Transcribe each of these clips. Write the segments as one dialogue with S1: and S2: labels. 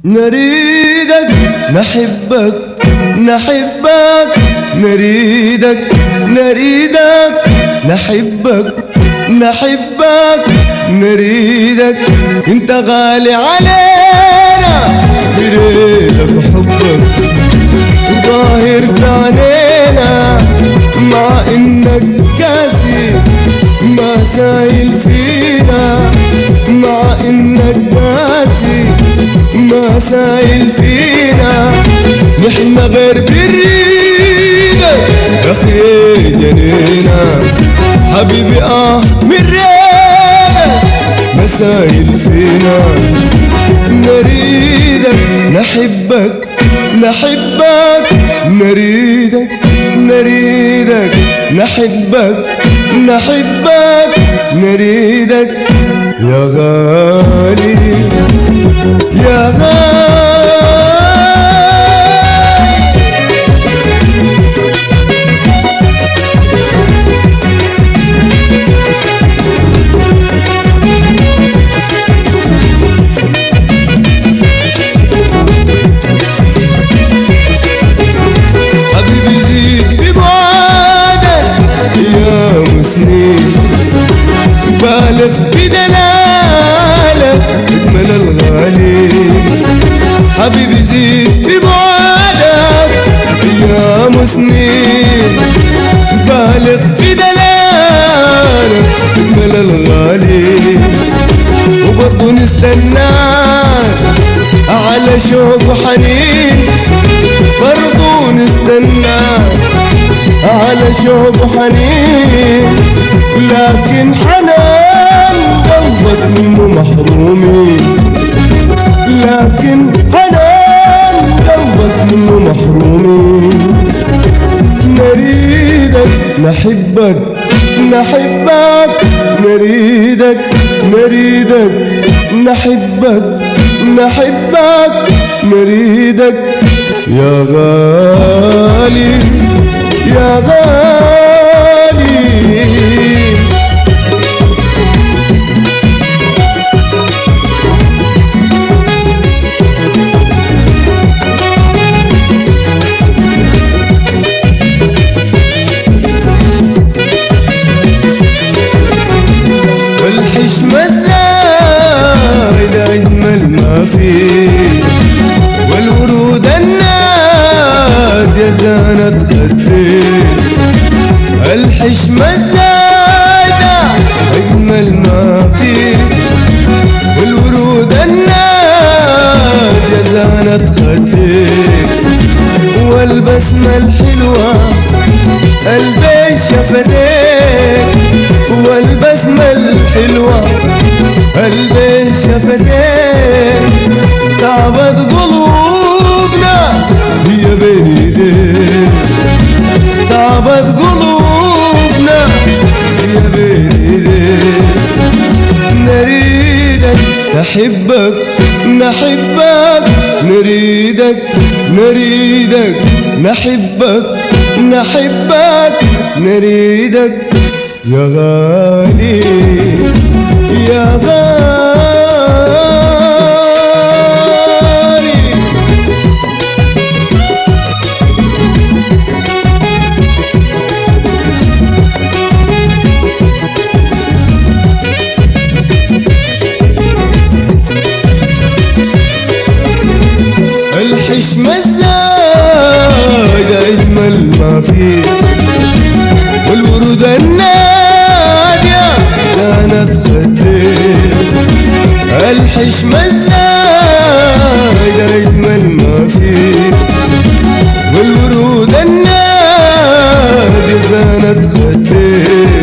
S1: نريدك نحبك نحبك نريدك نريدك نحبك نحبك نريدك انت غالي علينا بريدك حبك ظاهر في عينينا مع انك قاسي ما سايل فينا مع انك قاسي ما سايل فينا نحن غير بريدك اخي جنينا حبيبي من ريدك ما سايل فينا نريدك نحبك نحبك نريدك نريدك نحبك نحبك نريدك يا غالي يا غالي. بالغ في دلالك اجمل الغالي حبيبي زيد في بعدك ايام وسنين بالغ في دلالك اجمل الغالي وبرضه نستناك على شوق وحنين برضه نستناك على شوق وحنين لكن حنان قلبك منه محرومين لكن حنان قلبك منه محرومين نريدك نحبك نحبك نريدك نريدك نحبك نحبك نريدك يا غالي يا غالي. الحشمة الزايدة أجمل ما فيه والورود النادية زانت خديه الحشمة الزايدة أجمل ما فيه والورود النادية زانت خديه والبسمة الحلوة قلبي شفتيك والبسمة الحلوة قلبي شفتيك تعبت قلوبنا هي بين ايديك تعبت قلوبنا هي بين ايديك نريدك نحبك نحبك نريدك نريدك نحبك نحبك نريدك يا غالي يا غالي. الحشمة الزايدة أجمل ما فيه والورود النادية كانت خديه الحشمة الزايدة أجمل ما فيه والورود النادية كانت خديه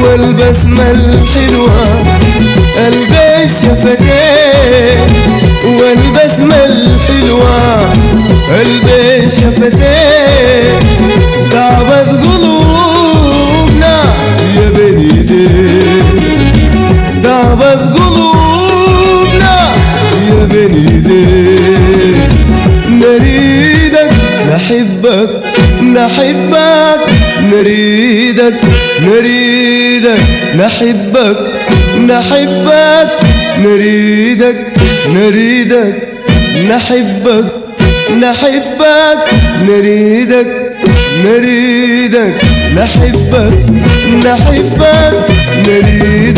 S1: والبسمة الحلوة قلبي شفتيه والبسمة الحلوة قلبي شفتيه تعبت قلوبنا يا بين ايديك تعبت قلوبنا يا بين ايديك نريدك نحبك نحبك نريدك نريدك نحبك نحبك نريدك نريدك نحبك نحبك نريدك نريدك نحبك نحبك نريدك